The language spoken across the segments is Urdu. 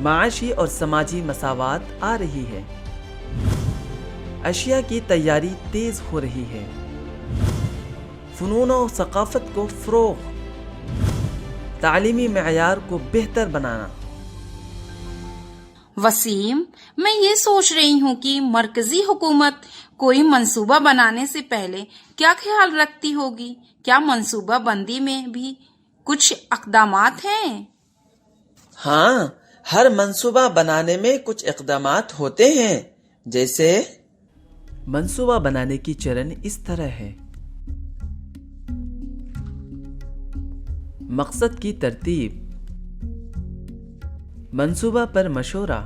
معاشی اور سماجی مساوات آ رہی ہے، اشیاء کی تیاری تیز ہو رہی ہے، فنون و ثقافت کو فروغ، تعلیمی معیار کو بہتر بنانا۔ وسیم، میں یہ سوچ رہی ہوں کہ مرکزی حکومت کوئی منصوبہ بنانے سے پہلے کیا خیال رکھتی ہوگی؟ کیا منصوبہ بندی میں بھی کچھ اقدامات ہیں؟ ہاں، ہر منصوبہ بنانے میں کچھ اقدامات ہوتے ہیں، جیسے منصوبہ بنانے کی چرن اس طرح ہے: مقصد کی ترتیب، منصوبہ پر مشورہ،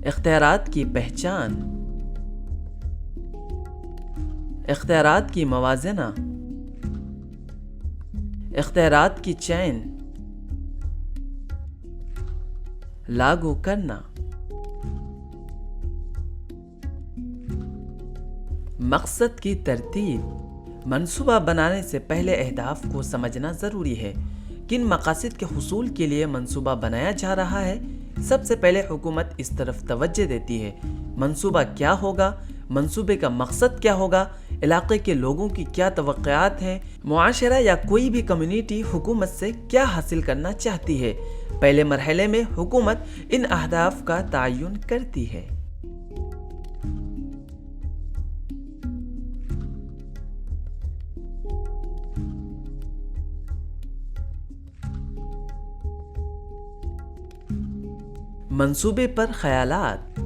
اختیارات کی پہچان، اختیارات کی موازنہ، اختیارات کی چین، لاگو کرنا۔ مقصد کی ترتیب، منصوبہ بنانے سے پہلے اہداف کو سمجھنا ضروری ہے۔ کن مقاصد کے حصول کے لیے منصوبہ بنایا جا رہا ہے؟ سب سے پہلے حکومت اس طرف توجہ دیتی ہے: منصوبہ کیا ہوگا، منصوبے کا مقصد کیا ہوگا، علاقے کے لوگوں کی کیا توقعات ہیں، معاشرہ یا کوئی بھی کمیونٹی حکومت سے کیا حاصل کرنا چاہتی ہے۔ پہلے مرحلے میں حکومت ان اہداف کا تعین کرتی ہے۔ منصوبے پر خیالات،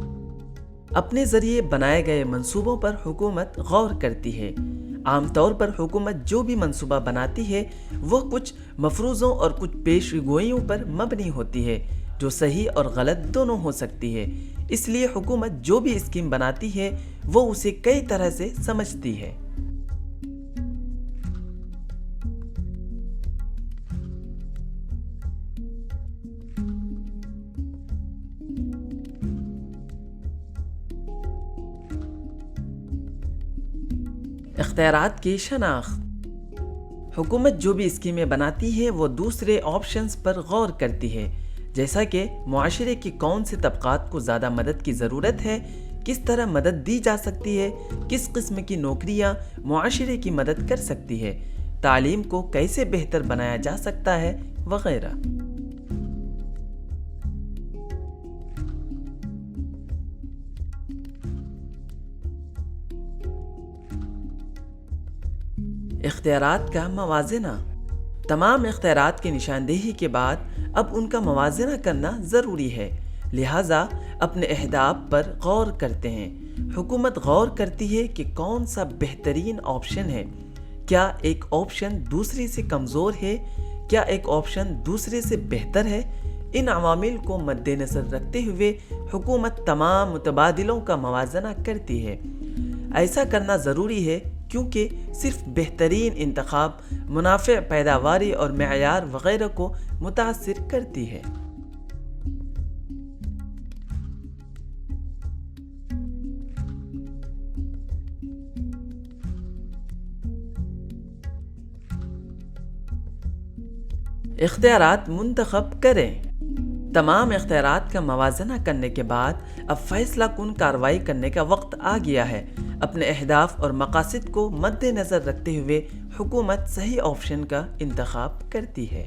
اپنے ذریعے بنائے گئے منصوبوں پر حکومت غور کرتی ہے۔ عام طور پر حکومت جو بھی منصوبہ بناتی ہے وہ کچھ مفروضوں اور کچھ پیش گوئیوں پر مبنی ہوتی ہے، جو صحیح اور غلط دونوں ہو سکتی ہے۔ اس لیے حکومت جو بھی اسکیم بناتی ہے وہ اسے کئی طرح سے سمجھتی ہے۔ اختیارات کی شناخت، حکومت جو بھی اسکیمیں بناتی ہے وہ دوسرے آپشنز پر غور کرتی ہے، جیسا کہ معاشرے کی کون سے طبقات کو زیادہ مدد کی ضرورت ہے، کس طرح مدد دی جا سکتی ہے، کس قسم کی نوکریاں معاشرے کی مدد کر سکتی ہے، تعلیم کو کیسے بہتر بنایا جا سکتا ہے، وغیرہ۔ اختیارات کا موازنہ، تمام اختیارات کی نشاندہی کے بعد اب ان کا موازنہ کرنا ضروری ہے، لہٰذا اپنے اہداف پر غور کرتے ہیں۔ حکومت غور کرتی ہے کہ کون سا بہترین آپشن ہے، کیا ایک آپشن دوسری سے کمزور ہے، کیا ایک آپشن دوسرے سے بہتر ہے۔ ان عوامل کو مد نظر رکھتے ہوئے حکومت تمام متبادلوں کا موازنہ کرتی ہے۔ ایسا کرنا ضروری ہے کیونکہ صرف بہترین انتخاب منافع، پیداواری اور معیار وغیرہ کو متاثر کرتی ہے۔ اختیارات منتخب کریں، تمام اختیارات کا موازنہ کرنے کے بعد اب فیصلہ کن کارروائی کرنے کا وقت آ گیا ہے۔ اپنے اہداف اور مقاصد کو مد نظر رکھتے ہوئے حکومت صحیح آپشن کا انتخاب کرتی ہے۔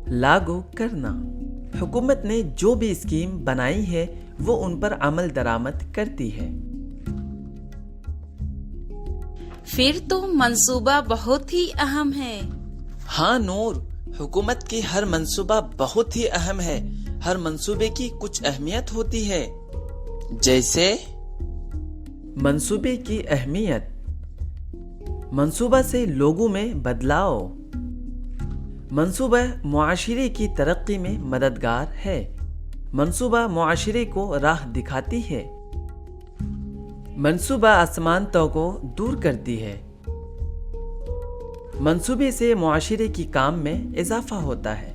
لاگو کرنا، حکومت نے جو بھی اسکیم بنائی ہے وہ ان پر عمل درآمد کرتی ہے۔ پھر تو منصوبہ بہت ہی اہم ہے۔ ہاں نور، حکومت کی ہر منصوبہ بہت ہی اہم ہے۔ ہر منصوبے کی کچھ اہمیت ہوتی ہے، جیسے منصوبے کی اہمیت، منصوبہ سے لوگوں میں بدلاؤ، منصوبہ معاشرے کی ترقی میں مددگار ہے، منصوبہ معاشرے کو راہ دکھاتی ہے، منصوبہ اسمانتوں کو دور کرتی ہے، منصوبے سے معاشرے کی کام میں اضافہ ہوتا ہے۔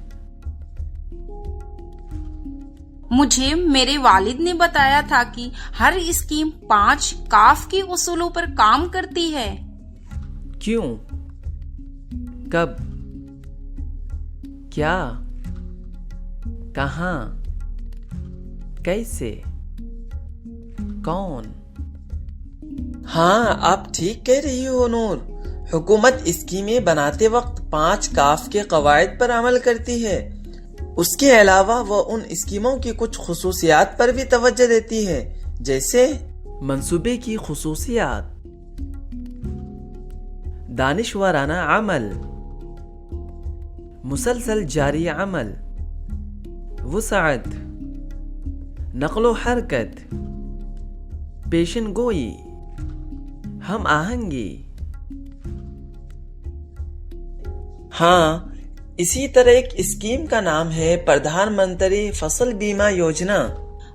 مجھے میرے والد نے بتایا تھا کہ ہر اسکیم 5 کاف کے اصولوں پر کام کرتی ہے۔ کیوں؟ کب؟ کیا؟ کہاں؟ کیسے؟ کون؟ ہاں، آپ ٹھیک کہہ رہی ہو نور۔ حکومت اسکیمیں بناتے وقت 5 کاف کے قواعد پر عمل کرتی ہے۔ اس کے علاوہ وہ ان اسکیموں کی کچھ خصوصیات پر بھی توجہ دیتی ہے، جیسے منصوبے کی خصوصیات، دانشورانہ عمل، مسلسل جاری عمل، وسعت، نقل و حرکت، پیشن گوئی، ہم آہنگی۔ ہاں، اسی طرح ایک اسکیم کا نام ہے پردھان منتری فصل بیمہ یوجنا۔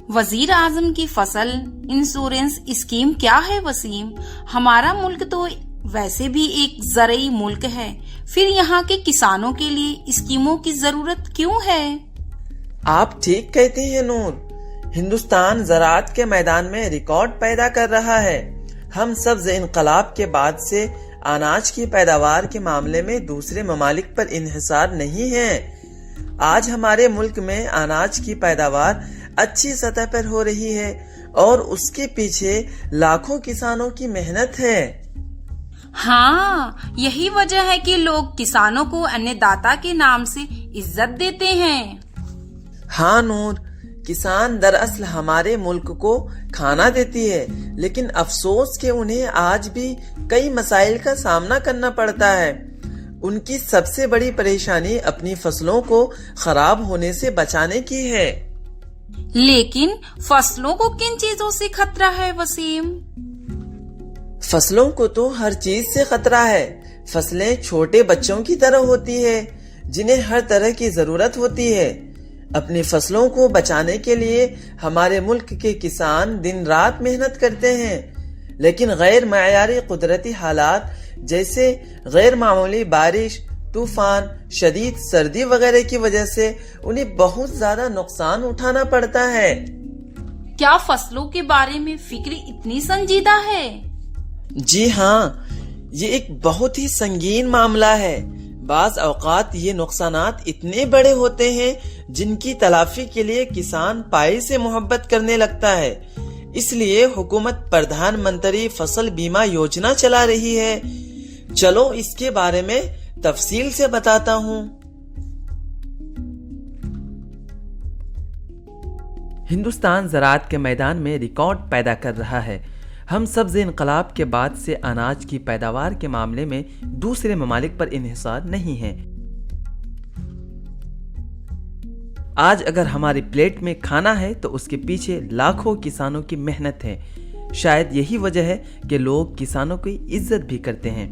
وزیر اعظم کی فصل انشورنس اسکیم کیا ہے وسیم؟ ہمارا ملک تو ویسے بھی ایک زرعی ملک ہے، پھر یہاں کے کسانوں کے لیے اسکیموں کی ضرورت کیوں ہے؟ آپ ٹھیک کہتے ہیں نور۔ ہندوستان زراعت کے میدان میں ریکارڈ پیدا کر رہا ہے۔ ہم سبز انقلاب کے بعد سے اناج کی پیداوار کے معاملے میں دوسرے ممالک پر انحصار نہیں ہیں۔ آج ہمارے ملک میں اناج کی پیداوار اچھی سطح پر ہو رہی ہے اور اس کے پیچھے لاکھوں کسانوں کی محنت ہے۔ ہاں، یہی وجہ ہے کہ لوگ کسانوں کو ان داتا کے نام سے عزت دیتے ہیں۔ ہاں نور، کسان دراصل ہمارے ملک کو کھانا دیتی ہے، لیکن افسوس کہ انہیں آج بھی کئی مسائل کا سامنا کرنا پڑتا ہے۔ ان کی سب سے بڑی پریشانی اپنی فصلوں کو خراب ہونے سے بچانے کی ہے۔ لیکن فصلوں کو کن چیزوں سے خطرہ ہے وسیم؟ فصلوں کو تو ہر چیز سے خطرہ ہے۔ فصلیں چھوٹے بچوں کی طرح ہوتی ہے جنہیں ہر طرح کی ضرورت ہوتی ہے۔ اپنی فصلوں کو بچانے کے لیے ہمارے ملک کے کسان دن رات محنت کرتے ہیں، لیکن غیر معیاری قدرتی حالات جیسے غیر معمولی بارش، طوفان، شدید سردی وغیرہ کی وجہ سے انہیں بہت زیادہ نقصان اٹھانا پڑتا ہے۔ کیا فصلوں کے بارے میں فکر اتنی سنجیدہ ہے؟ جی ہاں، یہ ایک بہت ہی سنگین معاملہ ہے۔ بعض اوقات یہ نقصانات اتنے بڑے ہوتے ہیں جن کی تلافی کے لیے کسان پائی سے محبت کرنے لگتا ہے۔ اس لیے حکومت پردھان منتری فصل بیمہ یوجنا چلا رہی ہے۔ چلو اس کے بارے میں تفصیل سے بتاتا ہوں۔ ہندوستان زراعت کے میدان میں ریکارڈ پیدا کر رہا ہے۔ ہم سبز انقلاب کے بعد سے اناج کی پیداوار کے معاملے میں دوسرے ممالک پر انحصار نہیں ہیں۔ آج اگر ہماری پلیٹ میں کھانا ہے تو اس کے پیچھے لاکھوں کسانوں کی محنت ہے۔ شاید یہی وجہ ہے کہ لوگ کسانوں کی عزت بھی کرتے ہیں۔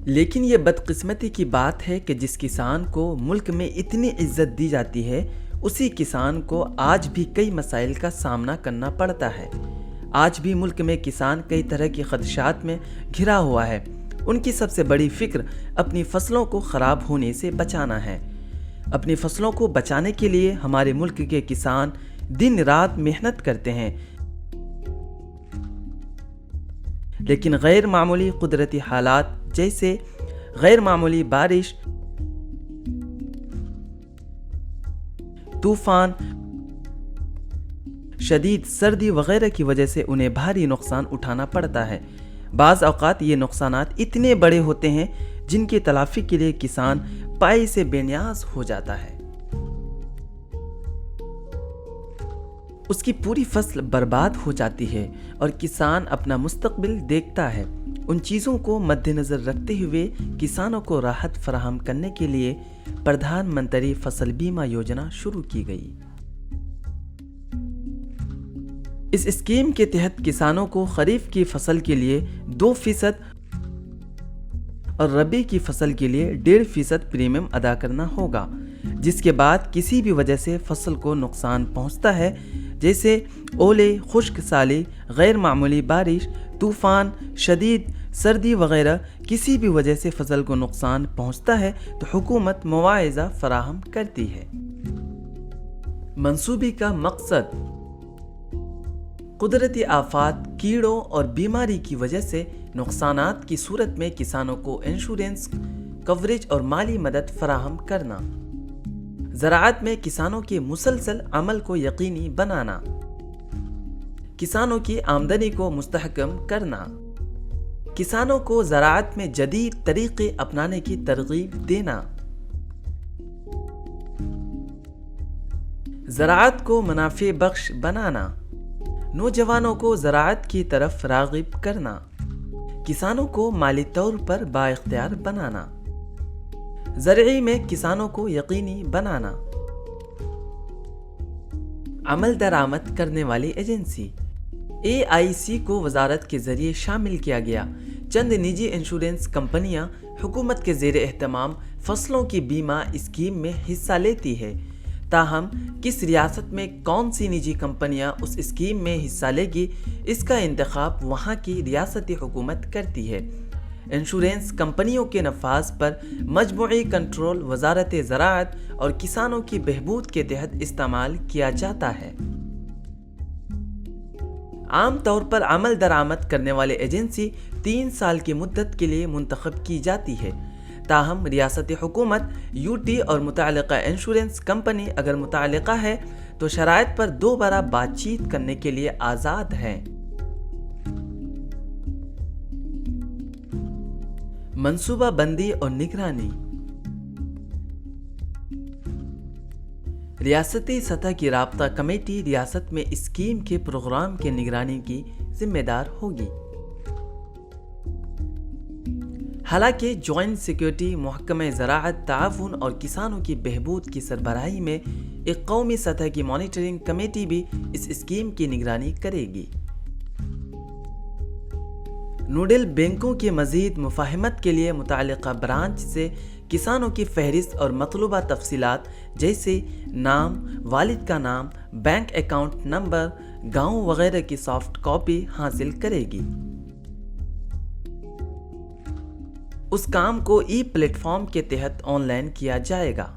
لیکن یہ بدقسمتی کی بات ہے کہ جس کسان کو ملک میں اتنی عزت دی جاتی ہے، اسی کسان کو آج بھی کئی مسائل کا سامنا کرنا پڑتا ہے۔ آج بھی ملک میں کسان کئی طرح کی خدشات میں گھرا ہوا ہے۔ ان کی سب سے بڑی فکر اپنی فصلوں کو خراب ہونے سے بچانا ہے۔ اپنی فصلوں کو بچانے کے لیے ہمارے ملک کے کسان دن رات محنت کرتے ہیں، لیکن غیر معمولی قدرتی حالات جیسے غیر معمولی بارش، طوفان، شدید سردی وغیرہ کی وجہ سے انہیں بھاری نقصان اٹھانا پڑتا ہے۔ بعض اوقات یہ نقصانات اتنے بڑے ہوتے ہیں جن کی تلافی کے لیے کسان پائی سے بے نیاز ہو جاتا ہے۔ اس کی پوری فصل برباد ہو جاتی ہے اور کسان اپنا مستقبل دیکھتا ہے۔ ان چیزوں کو مد نظر رکھتے ہوئے کسانوں کو راحت فراہم کرنے کے لیے پردھان منتری فصل بیمہ یوجنا شروع کی گئی۔ اس اسکیم کے تحت کسانوں کو خریف کی فصل کے لیے 2% اور ربی کی فصل کے لیے 1.5% پریمیم ادا کرنا ہوگا، جس کے بعد کسی بھی وجہ سے فصل کو نقصان پہنچتا ہے، جیسے اولے، خشک سالی، غیر معمولی بارش، طوفان، شدید سردی وغیرہ کسی بھی وجہ سے فصل کو نقصان پہنچتا ہے تو حکومت معاوضہ فراہم کرتی ہے۔ منصوبے کا مقصد قدرتی آفات، کیڑوں اور بیماری کی وجہ سے نقصانات کی صورت میں کسانوں کو انشورنس کوریج اور مالی مدد فراہم کرنا، زراعت میں کسانوں کے مسلسل عمل کو یقینی بنانا، کسانوں کی آمدنی کو مستحکم کرنا، کسانوں کو زراعت میں جدید طریقے اپنانے کی ترغیب دینا، زراعت کو منافع بخش بنانا، نوجوانوں کو زراعت کی طرف راغب کرنا، کسانوں کو مالی طور پر بااختیار بنانا، زرعی میں کسانوں کو یقینی بنانا۔ عمل درآمد کرنے والی ایجنسی AIC کو وزارت کے ذریعے شامل کیا گیا۔ چند نجی انشورنس کمپنیاں حکومت کے زیر اہتمام فصلوں کی بیمہ اسکیم میں حصہ لیتی ہے، تاہم کس ریاست میں کون سی نجی کمپنیاں اس اسکیم میں حصہ لے گی، اس کا انتخاب وہاں کی ریاستی حکومت کرتی ہے۔ انشورنس کمپنیوں کے نفاذ پر مجموعی کنٹرول وزارت زراعت اور کسانوں کی بہبود کے تحت استعمال کیا جاتا ہے۔ عام طور پر عمل درآمد کرنے والے ایجنسی 3 سال کی مدت کے لیے منتخب کی جاتی ہے، تاہم ریاستی حکومت، UT اور متعلقہ انشورنس کمپنی اگر متعلقہ ہے تو شرائط پر دوبارہ بات چیت کرنے کے لیے آزاد ہے۔ منصوبہ بندی اور نگرانی ریاستی سطح کی رابطہ کمیٹی ریاست میں اسکیم کے پروگرام کے نگرانی کی ذمہ دار ہوگی۔ حالانکہ جوائنٹ سیکیورٹی محکمہ زراعت، تعاون اور کسانوں کی بہبود کی سربراہی میں ایک قومی سطح کی مانیٹرنگ کمیٹی بھی اس اسکیم کی نگرانی کرے گی۔ نوڈل بینکوں کی مزید مفاہمت کے لیے متعلقہ برانچ سے کسانوں کی فہرست اور مطلوبہ تفصیلات جیسے نام، والد کا نام، بینک اکاؤنٹ نمبر، گاؤں وغیرہ کی سافٹ کاپی حاصل کرے گی۔ اس کام کو پلیٹ فارم کے تحت آن لائن کیا جائے گا۔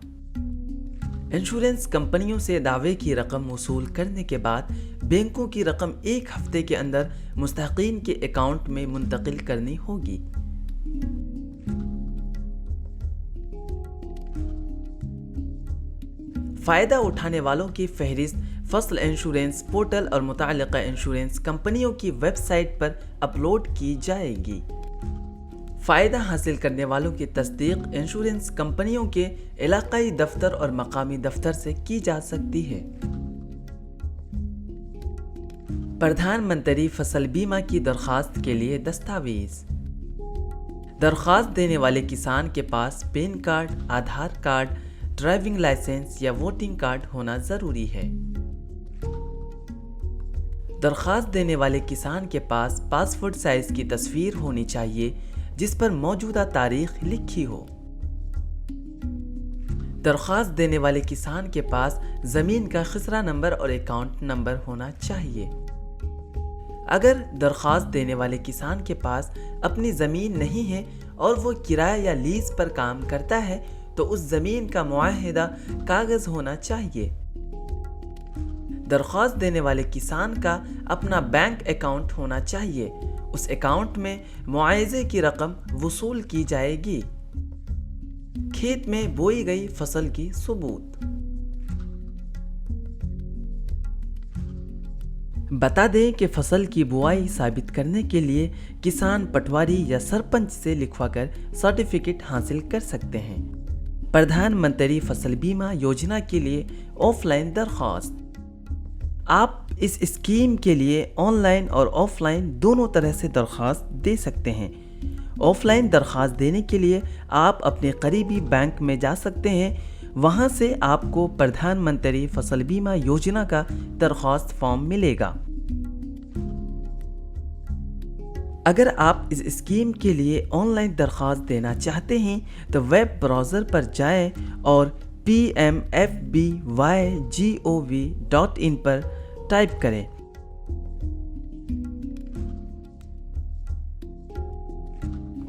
انشورنس کمپنیوں سے دعوے کی رقم وصول کرنے کے بعد بینکوں کی رقم 1 ہفتے کے اندر مستحقین کے اکاؤنٹ میں منتقل کرنی ہوگی۔ فائدہ اٹھانے والوں کی فہرست فصل انشورنس پورٹل اور متعلقہ انشورنس کمپنیوں کی ویب سائٹ پر اپلوڈ کی جائے گی۔ فائدہ حاصل کرنے والوں کی تصدیق انشورنس کمپنیوں کے علاقائی دفتر اور مقامی دفتر سے کی جا سکتی ہے۔ پردھان منتری فصل بیمہ کی درخواست کے لیے دستاویز۔ درخواست دینے والے کسان کے پاس PAN card, Aadhaar card, driving licence یا ووٹنگ کارڈ ہونا ضروری ہے۔ درخواست دینے والے کسان کے پاس پاسپورٹ سائز کی تصویر ہونی چاہیے جس پر موجودہ تاریخ لکھی ہو۔ درخواست دینے والے کسان کے پاس زمین کا خسرہ نمبر اور اکاؤنٹ نمبر ہونا چاہیے۔ اگر درخواست دینے والے کسان کے پاس اپنی زمین نہیں ہے اور وہ کرایہ یا لیز پر کام کرتا ہے تو اس زمین کا معاہدہ کاغذ ہونا چاہیے۔ درخواست دینے والے کسان کا اپنا بینک اکاؤنٹ ہونا چاہیے، اس اکاؤنٹ میں معاوضے کی رقم وصول کی جائے گی۔ کھیت میں بوئی گئی فصل کی ثبوت۔ بتا دیں کہ فصل کی بوائی ثابت کرنے کے لیے کسان پٹواری یا سرپنچ سے لکھوا کر سرٹیفکیٹ حاصل کر سکتے ہیں۔ پردھان منتری فصل بیمہ یوجنا کے لیے آف لائن درخواست۔ آپ اس اسکیم کے لیے آن لائن اور آف لائن دونوں طرح سے درخواست دے سکتے ہیں۔ آف لائن درخواست دینے کے لیے آپ اپنے قریبی بینک میں جا سکتے ہیں، وہاں سے آپ کو پردھان منتری فصل بیمہ یوجنا کا درخواست فارم ملے گا۔ اگر آپ اس اسکیم کے لیے آن لائن درخواست دینا چاہتے ہیں تو ویب براؤزر پر جائیں اور pmfbygov.in پر ٹائپ کریں۔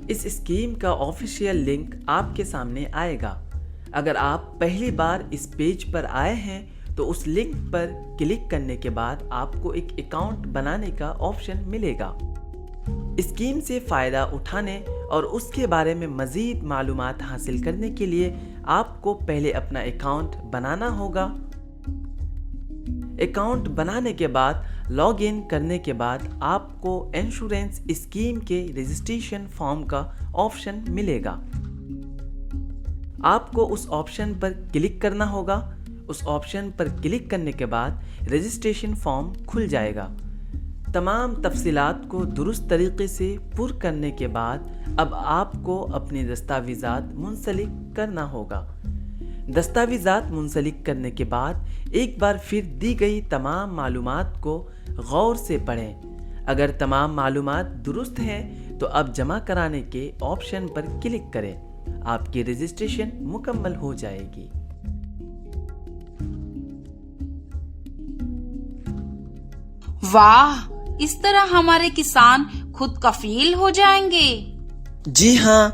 اس اسکیم کا آفیشیل لنک آپ کے سامنے آئے گا۔ اگر آپ پہلی بار اس پیج پر آئے ہیں تو اس لنک پر کلک کرنے کے بعد آپ کو ایک اکاؤنٹ بنانے کا آپشن ملے گا۔ اسکیم سے فائدہ اٹھانے اور اس کے بارے میں مزید معلومات حاصل کرنے کے لیے آپ کو پہلے اپنا اکاؤنٹ بنانا ہوگا۔ اکاؤنٹ بنانے کے بعد لاگ ان کرنے کے بعد آپ کو انشورنس اسکیم کے رجسٹریشن فارم کا آپشن ملے گا۔ آپ کو اس آپشن پر کلک کرنا ہوگا۔ اس آپشن پر کلک کرنے کے بعد رجسٹریشن فارم کھل جائے گا۔ تمام تفصیلات کو درست طریقے سے پر کرنے کے بعد اب آپ کو اپنے دستاویزات منسلک کرنا ہوگا۔ دستاویزات منسلک کرنے کے بعد ایک بار پھر دی گئی تمام معلومات کو غور سے پڑھیں۔ اگر تمام معلومات درست ہیں تو اب جمع کرانے کے آپشن پر کلک کریں۔ آپ کی رجسٹریشن مکمل ہو جائے گی۔ واہ، اس طرح ہمارے کسان خود کفیل ہو جائیں گے۔ جی ہاں،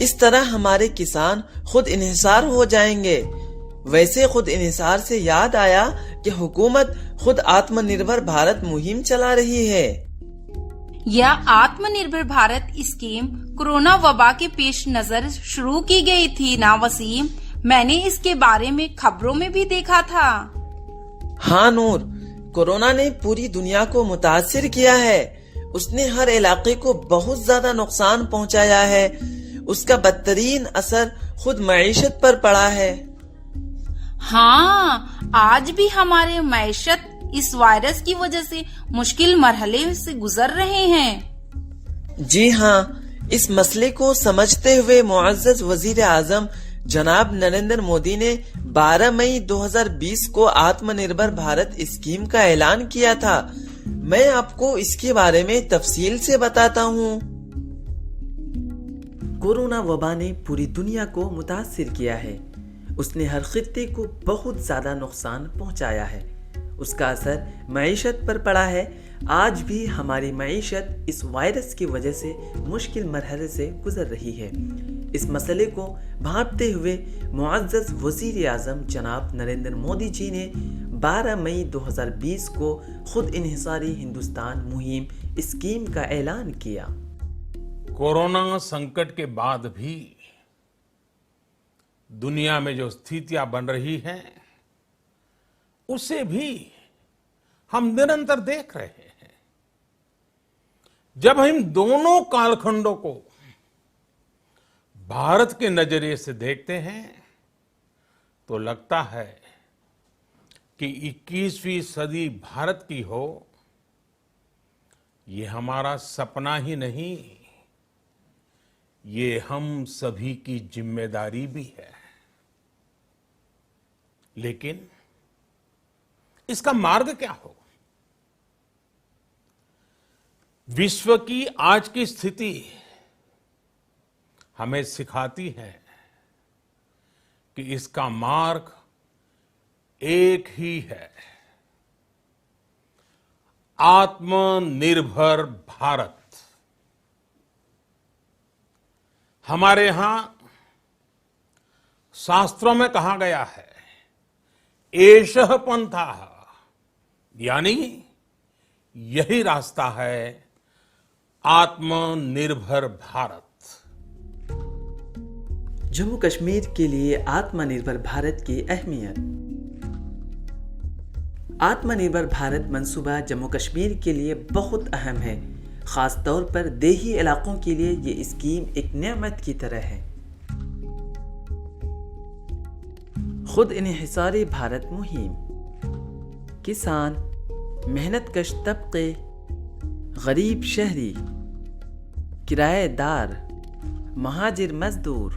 اس طرح ہمارے کسان خود انحصار ہو جائیں گے۔ ویسے خود انحصار سے یاد آیا کہ حکومت خود آتم نربھر بھارت مہم چلا رہی ہے۔ یہ آتم نربھر بھارت اسکیم کورونا وبا کے پیش نظر شروع کی گئی تھی نا وسیم؟ میں نے اس کے بارے میں خبروں میں بھی دیکھا تھا۔ ہاں نور، کورونا نے پوری دنیا کو متاثر کیا ہے۔ اس نے ہر علاقے کو بہت زیادہ نقصان پہنچایا ہے۔ اس کا بدترین اثر خود معیشت پر پڑا ہے۔ ہاں، آج بھی ہمارے معیشت اس وائرس کی وجہ سے مشکل مرحلے سے گزر رہے ہیں۔ جی ہاں، اس مسئلے کو سمجھتے ہوئے معزز وزیر اعظم جناب نریندر مودی نے 12 مئی 2020 کو آتم نربھر بھارت اسکیم کا اعلان کیا تھا۔ میں آپ کو اس کے بارے میں تفصیل سے بتاتا ہوں۔ کورونا وبا نے پوری دنیا کو متاثر کیا ہے۔ اس نے ہر خطے کو بہت زیادہ نقصان پہنچایا ہے۔ اس کا اثر معیشت پر پڑا ہے۔ آج بھی ہماری معیشت اس وائرس کی وجہ سے مشکل مرحلے سے گزر رہی ہے۔ اس مسئلے کو بھانپتے ہوئے معزز وزیر اعظم جناب نریندر مودی جی نے 12 مئی 2020 کو خود انحصاری ہندوستان مہم اسکیم کا اعلان کیا۔ کورونا سنکٹ کے بعد بھی دنیا میں جو استھتیاں بن رہی ہیں اسے بھی ہم نرنتر دیکھ رہے ہیں۔ جب ہم دونوں کال کھنڈوں کو بھارت کے نظریے سے دیکھتے ہیں تو لگتا ہے کہ 21ویں صدی بھارت کی ہو، یہ ہمارا سپنا ہی نہیں، یہ ہم سبھی کی ذمہ داری بھی ہے۔ لیکن اس کا مارگ کیا ہو؟ وشو کی آج کی استھتی ہمیں سکھاتی ہے کہ اس کا مارگ ایک ہی ہے، آتم نربھر بھارت۔ ہمارے ہاں شاستروں میں کہا گیا ہے ایشہ پنتھا، یعنی یہی راستہ ہے آتم نربھر بھارت۔ جموں کشمیر کے لیے آتم نربھر بھارت کی اہمیت۔ آتم نربھر بھارت منصوبہ جموں کشمیر کے لیے بہت اہم ہے۔ خاص طور پر دیہی علاقوں کے لیے یہ اسکیم ایک نعمت کی طرح ہے۔ خود انحصاری بھارت مہم کسان، محنت کش طبقے، غریب شہری، کرایہ دار، مہاجر مزدور،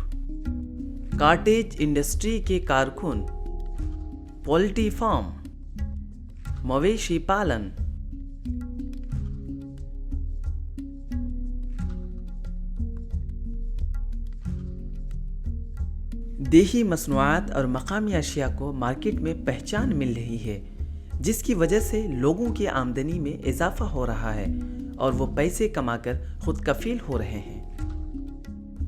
کاٹیج انڈسٹری کے کارکن، پولٹری فارم، مویشی پالن، دیہی مصنوعات اور مقامی اشیاء کو مارکیٹ میں پہچان مل رہی ہے، جس کی وجہ سے لوگوں کی آمدنی میں اضافہ ہو رہا ہے اور وہ پیسے کما کر خود کفیل ہو رہے ہیں۔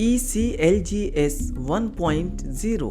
ECLGS 1.0,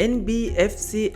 NBFC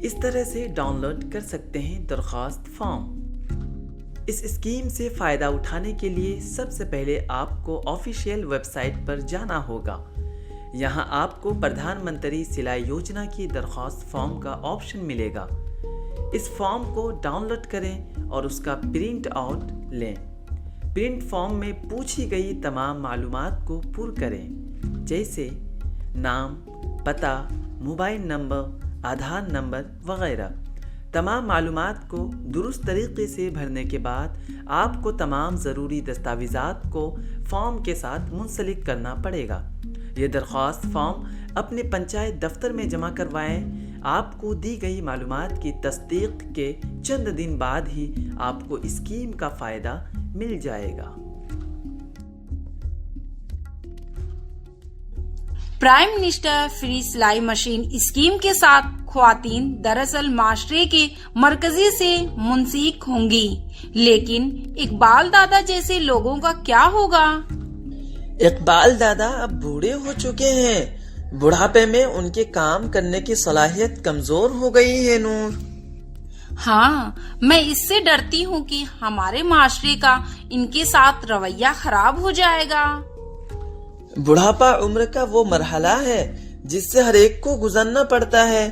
اس طرح سے ڈاؤن لوڈ کر سکتے ہیں درخواست فارم۔ اس اسکیم سے فائدہ اٹھانے کے لیے سب سے پہلے آپ کو آفیشیل ویب سائٹ پر جانا ہوگا۔ یہاں آپ کو پردھان منتری سلائی یوجنا کی درخواست فارم کا آپشن ملے گا۔ اس فارم کو ڈاؤن لوڈ کریں اور اس کا پرنٹ آؤٹ لیں۔ پرنٹ فارم میں پوچھی گئی تمام معلومات کو پر کریں، جیسے نام، پتہ، موبائل نمبر، آدھار نمبر وغیرہ۔ تمام معلومات کو درست طریقے سے بھرنے کے بعد آپ کو تمام ضروری دستاویزات کو فارم کے ساتھ منسلک کرنا پڑے گا۔ یہ درخواست فارم اپنے پنچایت دفتر میں جمع کروائیں۔ آپ کو دی گئی معلومات کی تصدیق کے چند دن بعد ہی آپ کو اسکیم کا فائدہ مل جائے گا۔ پرائم منسٹر فری سلائی مشین اسکیم کے ساتھ خواتین دراصل معاشرے کے مرکزی سے منسلک ہوں گی، لیکن اقبال دادا جیسے لوگوں کا کیا ہوگا؟ اقبال دادا اب بوڑھے ہو چکے ہیں، بڑھاپے میں ان کے کام کرنے کی صلاحیت کمزور ہو گئی ہے نور۔ ہاں، میں اس سے ڈرتی ہوں کہ ہمارے معاشرے کا ان کے ساتھ رویہ خراب ہو جائے گا۔ بڑھاپا عمر کا وہ مرحلہ ہے جس سے ہر ایک کو گزرنا پڑتا ہے۔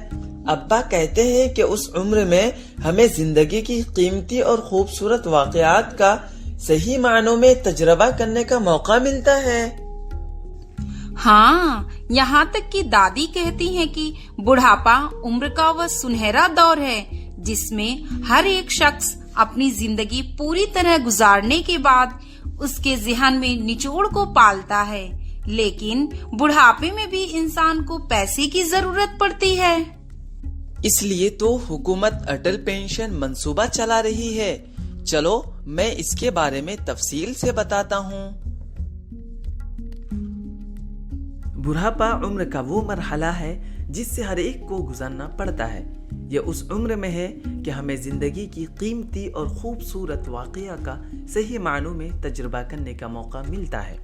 ابا کہتے ہیں کہ اس عمر میں ہمیں زندگی کی قیمتی اور خوبصورت واقعات کا صحیح معنوں میں تجربہ کرنے کا موقع ملتا ہے۔ ہاں، یہاں تک کہ دادی کہتی ہیں کہ بڑھاپا عمر کا وہ سنہرا دور ہے جس میں ہر ایک شخص اپنی زندگی پوری طرح گزارنے کے بعد اس کے ذہن میں نچوڑ کو پالتا ہے، لیکن بڑھاپے میں بھی انسان کو پیسے کی ضرورت پڑتی ہے۔ اس لیے تو حکومت اٹل پینشن منصوبہ چلا رہی ہے۔ چلو میں اس کے بارے میں تفصیل سے بتاتا ہوں۔ بڑھاپا عمر کا وہ مرحلہ ہے جس سے ہر ایک کو گزرنا پڑتا ہے۔ یہ اس عمر میں ہے کہ ہمیں زندگی کی قیمتی اور خوبصورت واقعہ کا صحیح معنوں میں تجربہ کرنے کا موقع ملتا ہے۔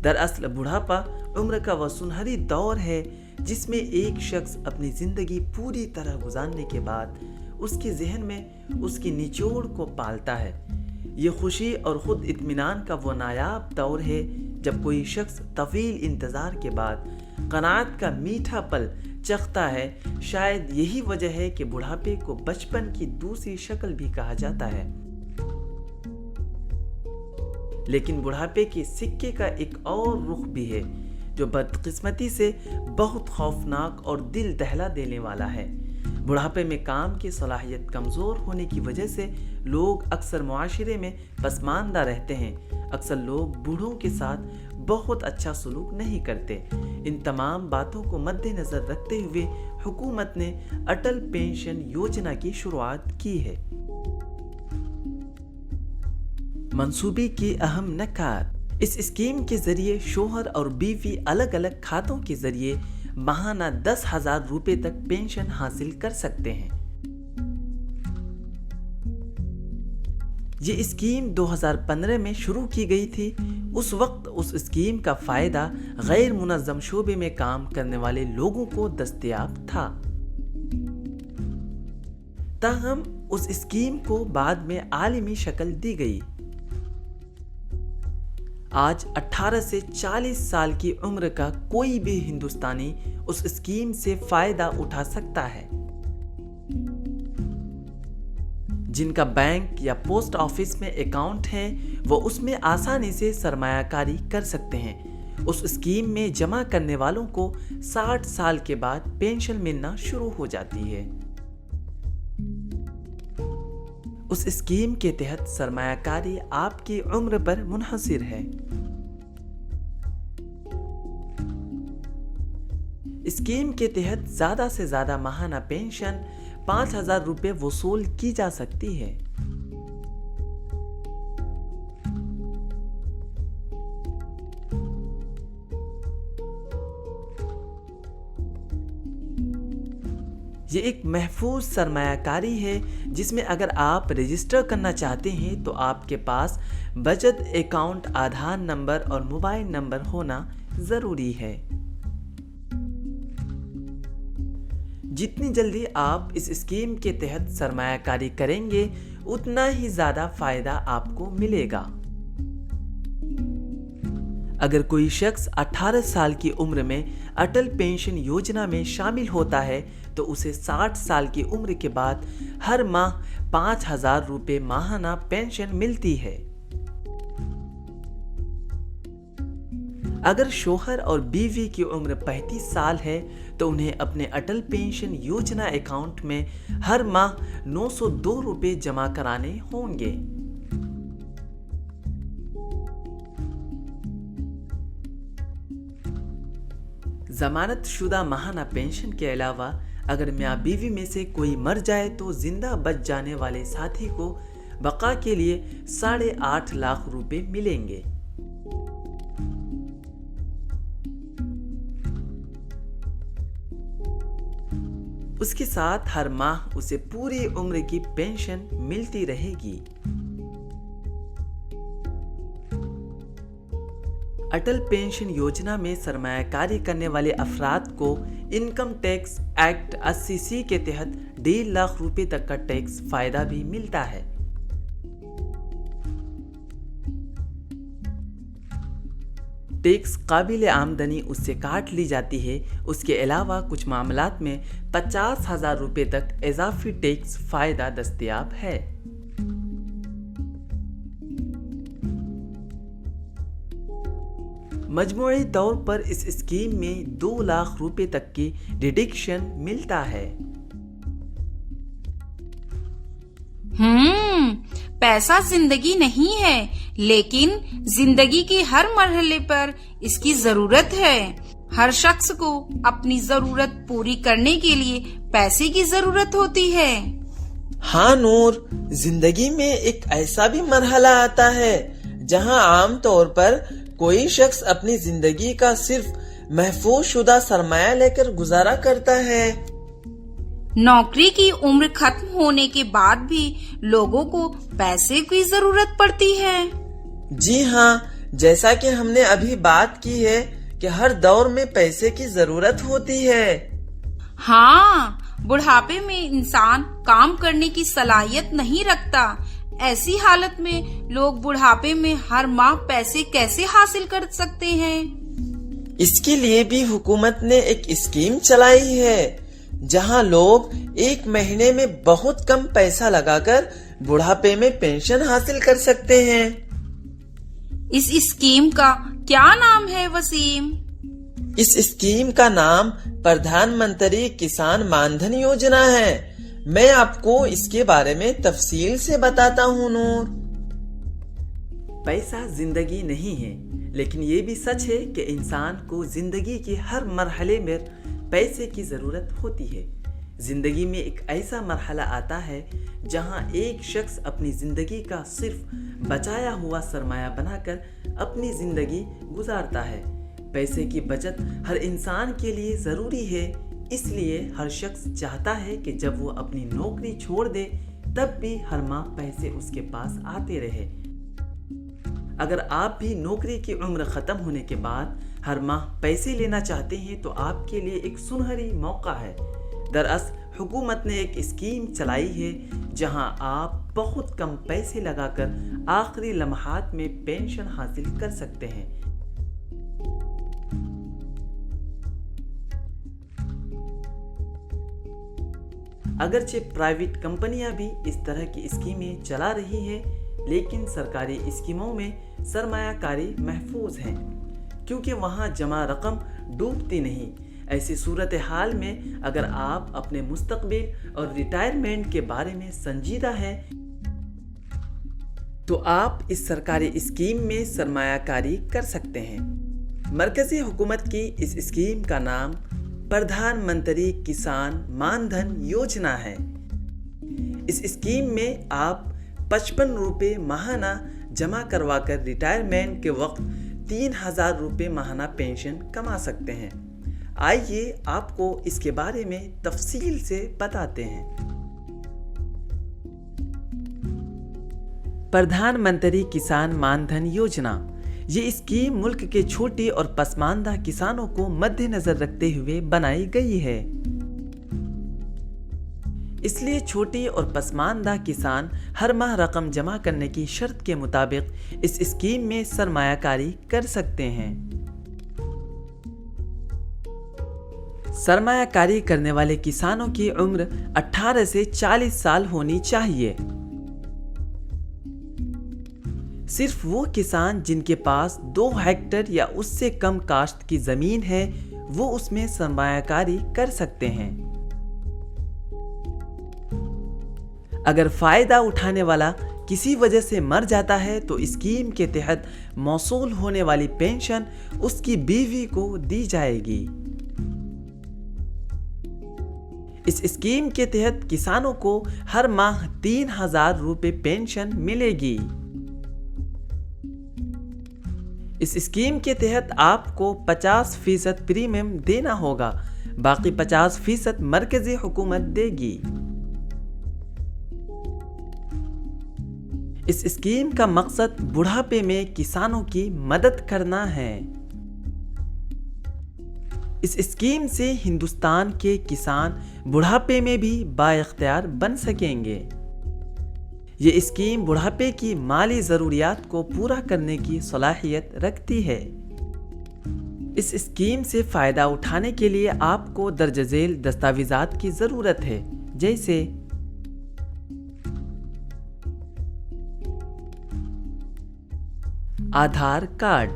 دراصل بڑھاپا عمر کا وہ سنہری دور ہے جس میں ایک شخص اپنی زندگی پوری طرح گزارنے کے بعد اس کے ذہن میں اس کی نچوڑ کو پالتا ہے۔ یہ خوشی اور خود اطمینان کا وہ نایاب دور ہے جب کوئی شخص طویل انتظار کے بعد قناعت کا میٹھا پل چکھتا ہے۔ شاید یہی وجہ ہے کہ بڑھاپے کو بچپن کی دوسری شکل بھی کہا جاتا ہے۔ لیکن بڑھاپے کے سکے کا ایک اور رخ بھی ہے جو بدقسمتی سے بہت خوفناک اور دل دہلا دینے والا ہے۔ بڑھاپے میں کام کی صلاحیت کمزور ہونے کی وجہ سے لوگ اکثر معاشرے میں پسماندہ رہتے ہیں۔ اکثر لوگ بوڑھوں کے ساتھ بہت اچھا سلوک نہیں کرتے۔ ان تمام باتوں کو مد نظر رکھتے ہوئے حکومت نے اٹل پینشن یوجنا کی شروعات کی ہے۔ منصوبے کے اہم نکات۔ اس اسکیم کے ذریعے شوہر اور بیوی الگ الگ کھاتوں کے ذریعے ماہانہ 10,000 روپے تک پینشن حاصل کر سکتے ہیں۔ یہ اسکیم 2015 میں شروع کی گئی تھی۔ اس وقت اس اسکیم کا فائدہ غیر منظم شعبے میں کام کرنے والے لوگوں کو دستیاب تھا۔ تاہم اس اسکیم کو بعد میں عالمی شکل دی گئی۔ آج 18 سے 40 سال کی عمر کا کوئی بھی ہندوستانی اس اسکیم سے فائدہ اٹھا سکتا ہے۔ جن کا بینک یا پوسٹ آفس میں اکاؤنٹ ہے وہ اس میں آسانی سے سرمایہ کاری کر سکتے ہیں۔ اس اسکیم میں جمع کرنے والوں کو 60 سال کے بعد پینشن ملنا شروع ہو جاتی ہے۔ اس اسکیم کے تحت سرمایہ کاری آپ کی عمر پر منحصر ہے۔ اسکیم کے تحت زیادہ سے زیادہ ماہانہ پینشن 5,000 روپے وصول کی جا سکتی ہے۔ یہ ایک محفوظ سرمایہ کاری ہے جس میں اگر آپ رجسٹر کرنا چاہتے ہیں تو آپ کے پاس بچت اکاؤنٹ، آدھار نمبر اور موبائل نمبر ہونا ضروری ہے۔ جتنی جلدی آپ اس اسکیم کے تحت سرمایہ کاری کریں گے اتنا ہی زیادہ فائدہ آپ کو ملے گا۔ اگر کوئی شخص 18 سال کی عمر میں اٹل پینشن یوجنا میں شامل ہوتا ہے تو اسے 60 سال کی عمر کے بعد ہر ماہ 5,000 روپے ماہانہ پینشن ملتی ہے۔ اگر شوہر اور بیوی کی عمر 35 سال ہے تو انہیں اپنے اٹل پینشن یوجنا اکاؤنٹ میں ہر ماہ 902 روپے جمع کرانے ہوں گے۔ ضمانت شدہ ماہانہ پینشن کے علاوہ اگر میاں بیوی میں سے کوئی مر جائے تو زندہ بچ جانے والے ساتھی کو بقا کے لیے 8.5 لاکھ روپے ملیں گے۔ اس کے ساتھ ہر ماہ اسے پوری عمر کی پینشن ملتی رہے گی۔ اٹل پینشن یوجنا میں سرمایہ کاری کرنے والے افراد کو انکم ٹیکس ایکٹ 80C کے تحت 1.5 لاکھ روپے تک کا ٹیکس فائدہ بھی ملتا ہے۔ ٹیکس قابل آمدنی اس سے کاٹ لی جاتی ہے۔ اس کے علاوہ کچھ معاملات میں 50,000 روپے تک اضافی ٹیکس فائدہ دستیاب ہے۔ مجموعی طور پر اس اسکیم میں 2 لاکھ روپے تک کی ڈیڈکشن ملتا ہے۔ پیسہ زندگی نہیں ہے، لیکن زندگی کے ہر مرحلے پر اس کی ضرورت ہے۔ ہر شخص کو اپنی ضرورت پوری کرنے کے لیے پیسے کی ضرورت ہوتی ہے۔ ہاں نور، زندگی میں ایک ایسا بھی مرحلہ آتا ہے جہاں عام طور پر کوئی شخص اپنی زندگی کا صرف محفوظ شدہ سرمایہ لے کر گزارا کرتا ہے۔ نوکری کی عمر ختم ہونے کے بعد بھی لوگوں کو پیسے کی ضرورت پڑتی ہے۔ جی ہاں، جیسا کہ ہم نے ابھی بات کی ہے کہ ہر دور میں پیسے کی ضرورت ہوتی ہے۔ ہاں، بڑھاپے میں انسان کام کرنے کی صلاحیت نہیں رکھتا۔ ایسی حالت میں لوگ بڑھاپے میں ہر ماہ پیسے کیسے حاصل کر سکتے ہیں؟ اس کے لیے بھی حکومت نے ایک اسکیم چلائی ہے جہاں لوگ 1 مہینے میں بہت کم پیسہ لگا کر بڑھاپے میں پینشن حاصل کر سکتے ہیں۔ اس اسکیم کا کیا نام ہے وسیم؟ اس اسکیم کا نام پردھان منتری کسان مان دھن یوجنا ہے۔ میں آپ کو اس کے بارے میں تفصیل سے بتاتا ہوں نور۔ پیسہ زندگی نہیں ہے، لیکن یہ بھی سچ ہے کہ انسان کو زندگی کے ہر مرحلے میں پیسے کی ضرورت ہوتی ہے۔ زندگی میں ایک ایسا مرحلہ آتا ہے جہاں ایک شخص اپنی زندگی کا صرف بچایا ہوا سرمایہ بنا کر اپنی زندگی گزارتا ہے۔ پیسے کی بچت ہر انسان کے لیے ضروری ہے، اس لیے ہر شخص چاہتا ہے کہ جب وہ اپنی نوکری چھوڑ دے تب بھی ہر ماہ پیسے اس کے پاس آتے رہے۔ اگر آپ بھی نوکری کی عمر ختم ہونے کے بعد ہر ماہ پیسے لینا چاہتے ہیں تو آپ کے لیے ایک سنہری موقع ہے۔ دراصل حکومت نے ایک اسکیم چلائی ہے جہاں آپ بہت کم پیسے لگا کر آخری لمحات میں پینشن حاصل کر سکتے ہیں۔ اگرچہ پرائیویٹ کمپنیاں بھی اس طرح کی اسکیمیں چلا رہی ہیں، لیکن سرکاری اسکیموں میں سرمایہ کاری محفوظ ہے کیونکہ وہاں جمع رقم ڈوبتی نہیں۔ ایسی صورتحال میں اگر آپ اپنے مستقبل اور ریٹائرمنٹ کے بارے میں سنجیدہ ہیں تو آپ اس سرکاری اسکیم میں سرمایہ کاری کر سکتے ہیں۔ مرکزی حکومت کی اس اسکیم کا نام پردھان منتری کسان مان دھن یوجنا ہے۔ اس اسکیم میں آپ 55 روپے ماہانہ جمع کروا کر ریٹائرمنٹ کے وقت 3,000 روپے ماہانہ پینشن کما سکتے ہیں۔ آئیے آپ کو اس کے بارے میں تفصیل سے بتاتے ہیں۔ پردھان منتری کسان مان دھن یوجنا، یہ اسکیم ملک کے چھوٹے اور پسماندہ کسانوں کو مد نظر رکھتے ہوئے بنائی گئی ہے۔ اس لیے چھوٹی اور پسماندہ کسان ہر ماہ رقم جمع کرنے کی شرط کے مطابق اس اسکیم میں سرمایہ کاری کر سکتے ہیں۔ سرمایہ کاری کرنے والے کسانوں کی عمر 18 سے 40 سال ہونی چاہیے۔ صرف وہ کسان جن کے پاس 2 ہیکٹر یا اس سے کم کاشت کی زمین ہے وہ اس میں سرمایہ کاری کر سکتے ہیں۔ اگر فائدہ اٹھانے والا کسی وجہ سے مر جاتا ہے تو اسکیم کے تحت موصول ہونے والی پینشن اس کی بیوی کو دی جائے گی۔ اس اسکیم کے تحت کسانوں کو ہر ماہ 3000 روپے پینشن ملے گی۔ اس اسکیم کے تحت آپ کو 50% پریمیم دینا ہوگا، باقی 50% مرکزی حکومت دے گی۔ اس اسکیم کا مقصد بڑھاپے میں کسانوں کی مدد کرنا ہے۔ اس اسکیم سے ہندوستان کے کسان بڑھاپے میں بھی بااختیار بن سکیں گے۔ یہ اسکیم بڑھاپے کی مالی ضروریات کو پورا کرنے کی صلاحیت رکھتی ہے۔ اس اسکیم سے فائدہ اٹھانے کے لیے آپ کو درج ذیل دستاویزات کی ضرورت ہے، جیسے آدھار کارڈ،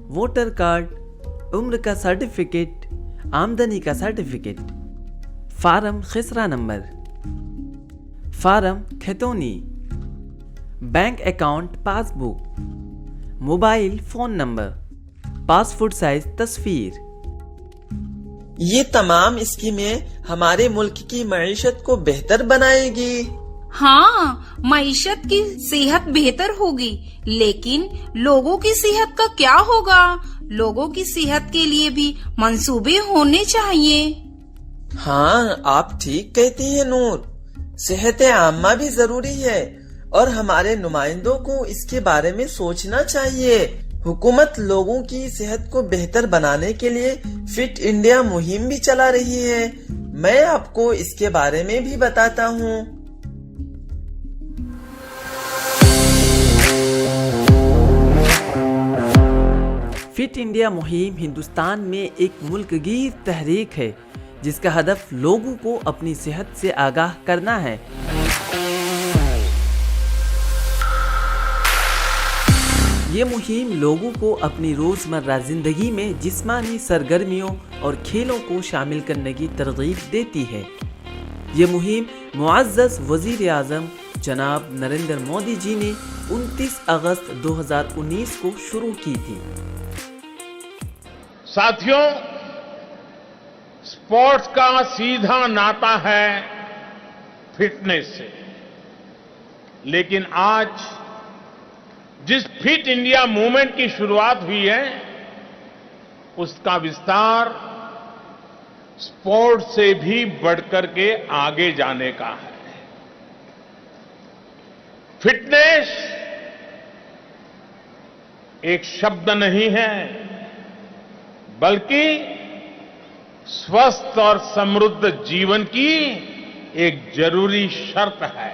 ووٹر کارڈ، عمر کا سرٹیفکیٹ، آمدنی کا سرٹیفکیٹ، فارم خسرہ نمبر، فارم کھتونی، bank account passbook, mobile phone number, passport size تصویر۔ یہ تمام اسکیمیں ہمارے ملک کی معیشت کو بہتر بنائے گی۔ ہاں، معیشت کی صحت بہتر ہوگی، لیکن لوگوں کی صحت کا کیا ہوگا؟ لوگوں کی صحت کے لیے بھی منصوبے ہونے چاہیے۔ ہاں، آپ ٹھیک کہتی ہیں نور، صحت عامہ بھی ضروری ہے اور ہمارے نمائندوں کو اس کے بارے میں سوچنا چاہیے۔ حکومت لوگوں کی صحت کو بہتر بنانے کے لیے فٹ انڈیا مہم بھی چلا رہی ہے، میں آپ کو اس کے بارے میں بھی بتاتا ہوں۔ فٹ انڈیا مہم ہندوستان میں ایک ملک گیر تحریک ہے جس کا ہدف لوگوں کو اپنی صحت سے آگاہ کرنا ہے۔ یہ مہم لوگوں کو اپنی روزمرہ زندگی میں جسمانی سرگرمیوں اور کھیلوں کو شامل کرنے کی ترغیب دیتی ہے۔ یہ مہم معزز وزیر اعظم جناب نریندر مودی جی نے 29 اگست 2019 کو شروع کی تھی۔ ساتھیوں، اسپورٹس کا سیدھا ناطا ہے فٹنس سے، لیکن آج جس فٹ انڈیا موومنٹ کی شروعات ہوئی ہے اس کا وستار اسپورٹس سے بھی بڑھ کر کے آگے جانے کا ہے۔ فٹنس ایک شبد نہیں ہے بلکہ سوستھ اور سمردھ جیون کی ایک ضروری شرط ہے۔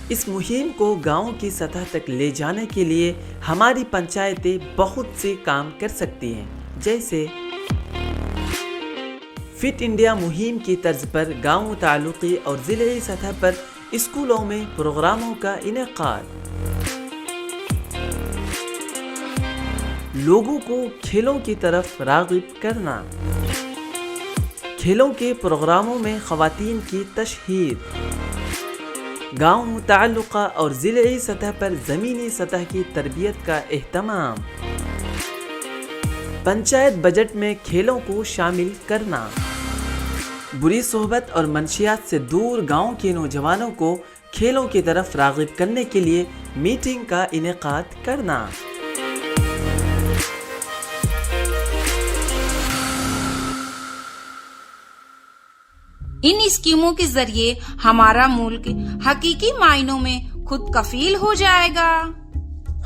اس مہم کو گاؤں کی سطح تک لے جانے کے لیے ہماری پنچایتیں بہت سے کام کر سکتی ہیں، جیسے فٹ انڈیا مہم کی طرز پر گاؤں تعلقی اور ضلعی سطح پر اسکولوں میں پروگراموں کا انعقاد، لوگوں کو کھیلوں کی طرف راغب کرنا، کھیلوں کے پروگراموں میں خواتین کی تشہیر، گاؤں تعلقہ اور ضلعی سطح پر زمینی سطح کی تربیت کا اہتمام، پنچایت بجٹ میں کھیلوں کو شامل کرنا، بری صحبت اور منشیات سے دور گاؤں کے نوجوانوں کو کھیلوں کی طرف راغب کرنے کے لیے میٹنگ کا انعقاد کرنا۔ ان اسکیموں کے ذریعے ہمارا ملک حقیقی معنوں میں خود کفیل ہو جائے گا۔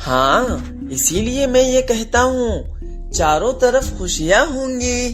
ہاں، اسی لیے میں یہ کہتا ہوں چاروں طرف خوشیاں ہوں گی۔